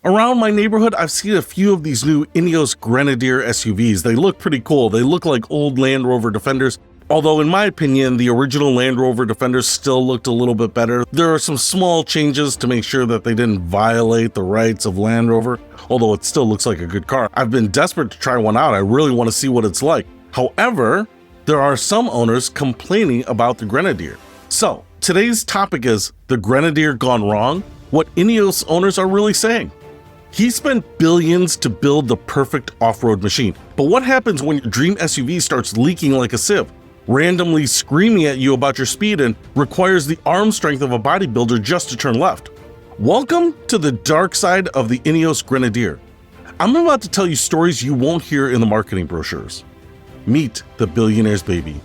Around my neighborhood, I've seen a few of these new Ineos Grenadier SUVs. They look pretty cool. They look like old Land Rover Defenders, although in my opinion, the original Land Rover Defenders still looked a little bit better. There are some small changes to make sure that they didn't violate the rights of Land Rover, although it still looks like a good car. I've been desperate to try one out. I really want to see what it's like. However, there are some owners complaining about the Grenadier. So, today's topic is the Grenadier gone wrong? What Ineos owners are really saying. He spent billions to build the perfect off-road machine. But what happens when your dream SUV starts leaking like a sieve, randomly screaming at you about your speed and requires the arm strength of a bodybuilder just to turn left? Welcome to the dark side of the Ineos Grenadier. I'm about to tell you stories you won't hear in the marketing brochures. Meet the Billionaires baby.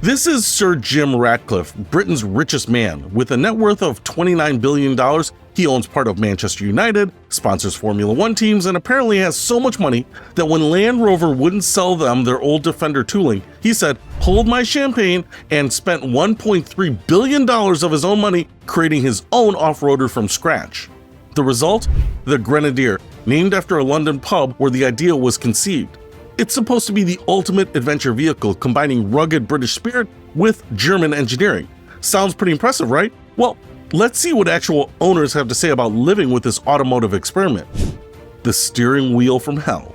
This is Sir Jim Ratcliffe, Britain's richest man. With a net worth of $29 billion, he owns part of Manchester United, sponsors Formula One teams, and apparently has so much money that when Land Rover wouldn't sell them their old Defender tooling, he said, "Hold my champagne," and spent $1.3 billion of his own money creating his own off-roader from scratch. The result? The Grenadier, named after a London pub where the idea was conceived. It's supposed to be the ultimate adventure vehicle, combining rugged British spirit with German engineering. Sounds pretty impressive, right? Well, let's see what actual owners have to say about living with this automotive experiment. The steering wheel from hell.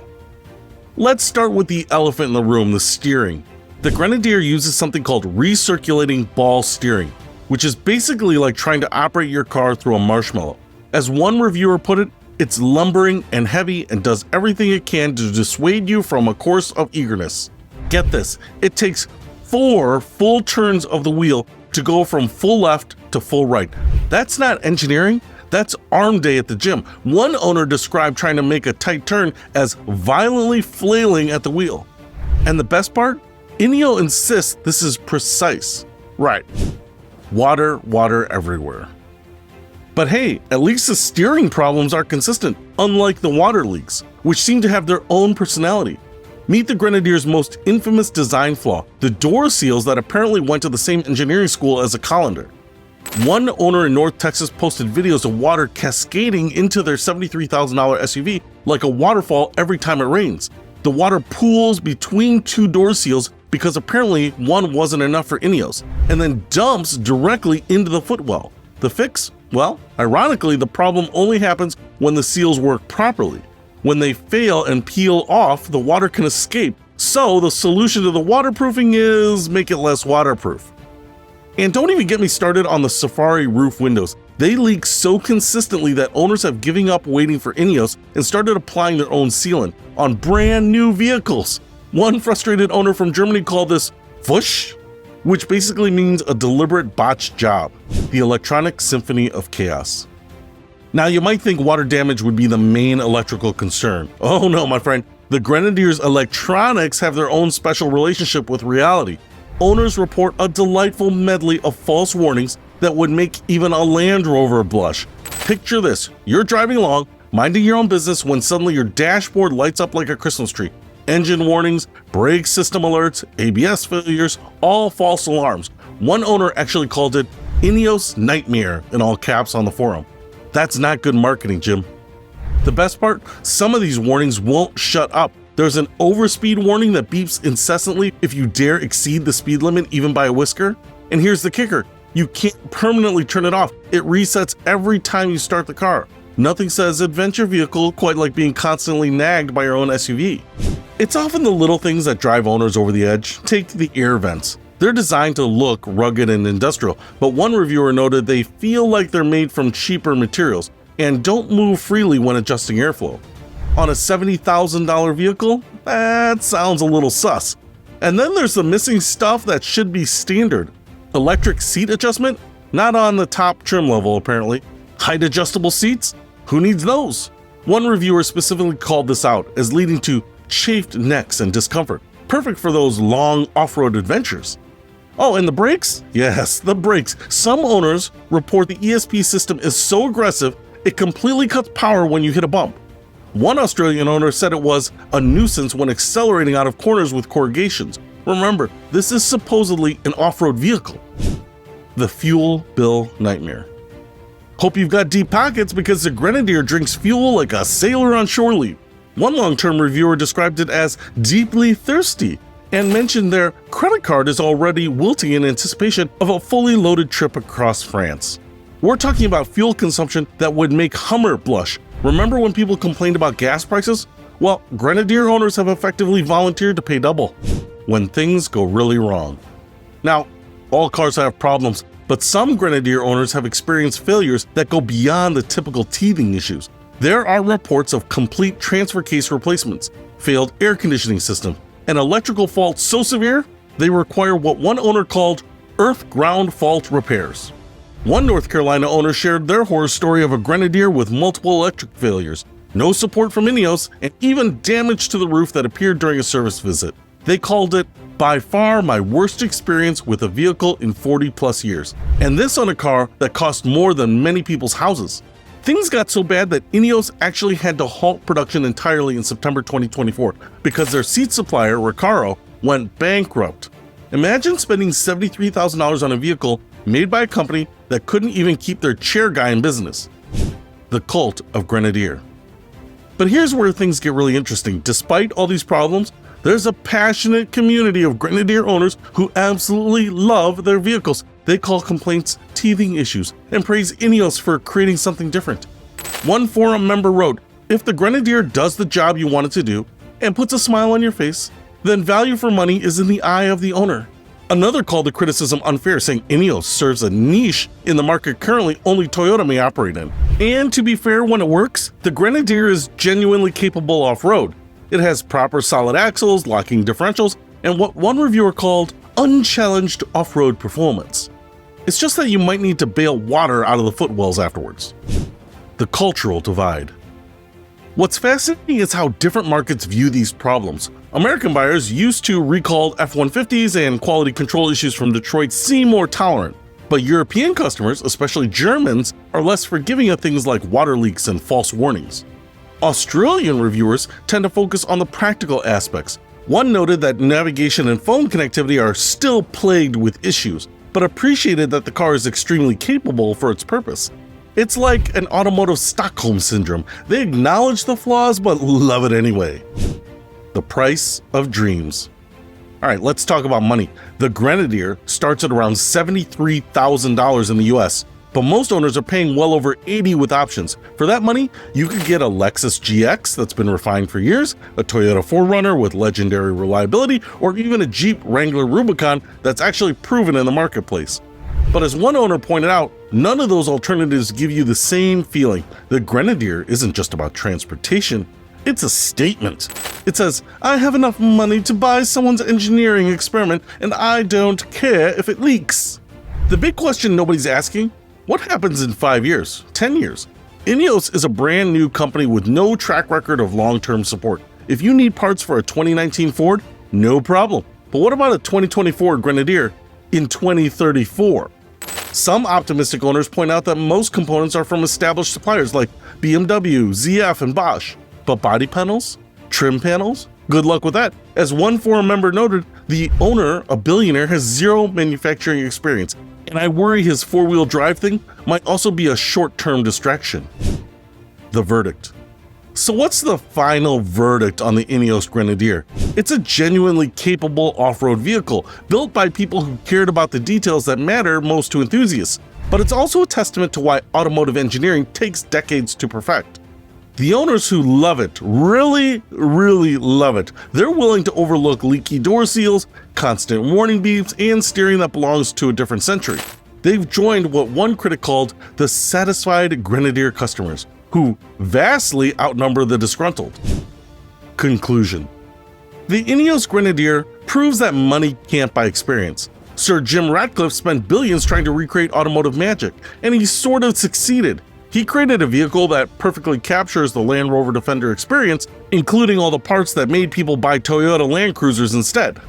Let's start with the elephant in the room, the steering. The Grenadier uses something called recirculating ball steering, which is basically like trying to operate your car through a marshmallow. As one reviewer put it, it's lumbering and heavy and does everything it can to dissuade you from a course of eagerness. Get this, it takes 4 full turns of the wheel to go from full left to full right. That's not engineering, that's arm day at the gym. One owner described trying to make a tight turn as violently flailing at the wheel. And the best part? Ineos insists this is precise. Right. Water everywhere. But hey, at least the steering problems are consistent, unlike the water leaks, which seem to have their own personality. Meet the Grenadier's most infamous design flaw, the door seals that apparently went to the same engineering school as a colander. One owner in North Texas posted videos of water cascading into their $73,000 SUV like a waterfall every time it rains. The water pools between 2 door seals because apparently one wasn't enough for Ineos, and then dumps directly into the footwell. The fix? Well, ironically, the problem only happens when the seals work properly. When they fail and peel off, the water can escape. So the solution to the waterproofing is make it less waterproof. And don't even get me started on the Safari roof windows. They leak so consistently that owners have given up waiting for Ineos and started applying their own sealant on brand new vehicles. One frustrated owner from Germany called this Fusch, which basically means a deliberate botched job. The electronic symphony of chaos. Now you might think water damage would be the main electrical concern. Oh no, my friend. The Grenadier's electronics have their own special relationship with reality. Owners report a delightful medley of false warnings that would make even a Land Rover blush. Picture this, you're driving along, minding your own business when suddenly your dashboard lights up like a Christmas tree. Engine warnings, brake system alerts, ABS failures, all false alarms. One owner actually called it Ineos Nightmare in all caps on the forum. That's not good marketing, Jim. The best part? Some of these warnings won't shut up. There's an overspeed warning that beeps incessantly if you dare exceed the speed limit even by a whisker. And here's the kicker, you can't permanently turn it off. It resets every time you start the car. Nothing says adventure vehicle quite like being constantly nagged by your own SUV. It's often the little things that drive owners over the edge. Take the air vents. They're designed to look rugged and industrial, but one reviewer noted they feel like they're made from cheaper materials and don't move freely when adjusting airflow. On a $70,000 vehicle, that sounds a little sus. And then there's the missing stuff that should be standard. Electric seat adjustment? Not on the top trim level apparently. Height adjustable seats? Who needs those? One reviewer specifically called this out as leading to chafed necks and discomfort. Perfect for those long off-road adventures. Oh, and the brakes? Yes, the brakes. Some owners report the ESP system is so aggressive, it completely cuts power when you hit a bump. One Australian owner said it was a nuisance when accelerating out of corners with corrugations. Remember, this is supposedly an off-road vehicle. The fuel bill nightmare. Hope you've got deep pockets because the Grenadier drinks fuel like a sailor on shore leave. One long-term reviewer described it as deeply thirsty and mentioned their credit card is already wilting in anticipation of a fully loaded trip across France. We're talking about fuel consumption that would make Hummer blush. Remember when people complained about gas prices? Well, Grenadier owners have effectively volunteered to pay double when things go really wrong. Now, all cars have problems, but some Grenadier owners have experienced failures that go beyond the typical teething issues. There are reports of complete transfer case replacements, failed air conditioning system, and electrical faults so severe they require what one owner called earth-ground fault repairs. One North Carolina owner shared their horror story of a Grenadier with multiple electric failures, no support from Ineos, and even damage to the roof that appeared during a service visit. They called it, by far my worst experience with a vehicle in 40 plus years, and this on a car that cost more than many people's houses. Things got so bad that Ineos actually had to halt production entirely in September 2024 because their seat supplier, Recaro, went bankrupt. Imagine spending $73,000 on a vehicle made by a company that couldn't even keep their chair guy in business. The cult of Grenadier. But here's where things get really interesting. Despite all these problems, there's a passionate community of Grenadier owners who absolutely love their vehicles. They call complaints teething issues and praise Ineos for creating something different. One forum member wrote, "If the Grenadier does the job you want it to do and puts a smile on your face, then value for money is in the eye of the owner." Another called the criticism unfair, saying Ineos serves a niche in the market currently only Toyota may operate in. And to be fair, when it works, the Grenadier is genuinely capable off-road. It has proper solid axles, locking differentials, and what one reviewer called unchallenged off-road performance. It's just that you might need to bail water out of the footwells afterwards. The cultural divide. What's fascinating is how different markets view these problems. American buyers used to recalled F-150s and quality control issues from Detroit seem more tolerant, but European customers, especially Germans, are less forgiving of things like water leaks and false warnings. Australian reviewers tend to focus on the practical aspects. One noted that navigation and phone connectivity are still plagued with issues, but appreciated that the car is extremely capable for its purpose. It's like an automotive Stockholm syndrome. They acknowledge the flaws but love it anyway. The price of dreams. All right, let's talk about money. The Grenadier starts at around $73,000 in the US, but most owners are paying well over $80,000 with options. For that money, you could get a Lexus GX that's been refined for years, a Toyota 4Runner with legendary reliability, or even a Jeep Wrangler Rubicon that's actually proven in the marketplace. But as one owner pointed out, none of those alternatives give you the same feeling. The Grenadier isn't just about transportation, it's a statement. It says, "I have enough money to buy someone's engineering experiment, and I don't care if it leaks." The big question nobody's asking, what happens in 5 years, 10 years? Ineos is a brand new company with no track record of long-term support. If you need parts for a 2019 Ford, no problem. But what about a 2024 Grenadier in 2034? Some optimistic owners point out that most components are from established suppliers like BMW, ZF, and Bosch. But body panels? Trim panels? Good luck with that. As one forum member noted, the owner, a billionaire, has zero manufacturing experience, and I worry his four-wheel drive thing might also be a short-term distraction. The verdict. So what's the final verdict on the Ineos Grenadier? It's a genuinely capable off-road vehicle, built by people who cared about the details that matter most to enthusiasts, but it's also a testament to why automotive engineering takes decades to perfect. The owners who love it, really love it, they're willing to overlook leaky door seals, constant warning beeps, and steering that belongs to a different century. They've joined what one critic called the satisfied Grenadier customers, who vastly outnumber the disgruntled. Conclusion. The Ineos Grenadier proves that money can't buy experience. Sir Jim Ratcliffe spent billions trying to recreate automotive magic, and he sort of succeeded. He created a vehicle that perfectly captures the Land Rover Defender experience, including all the parts that made people buy Toyota Land Cruisers instead.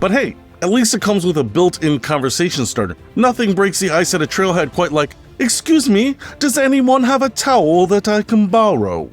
But hey, at least it comes with a built-in conversation starter. Nothing breaks the ice at a trailhead quite like, "Excuse me, does anyone have a towel that I can borrow?"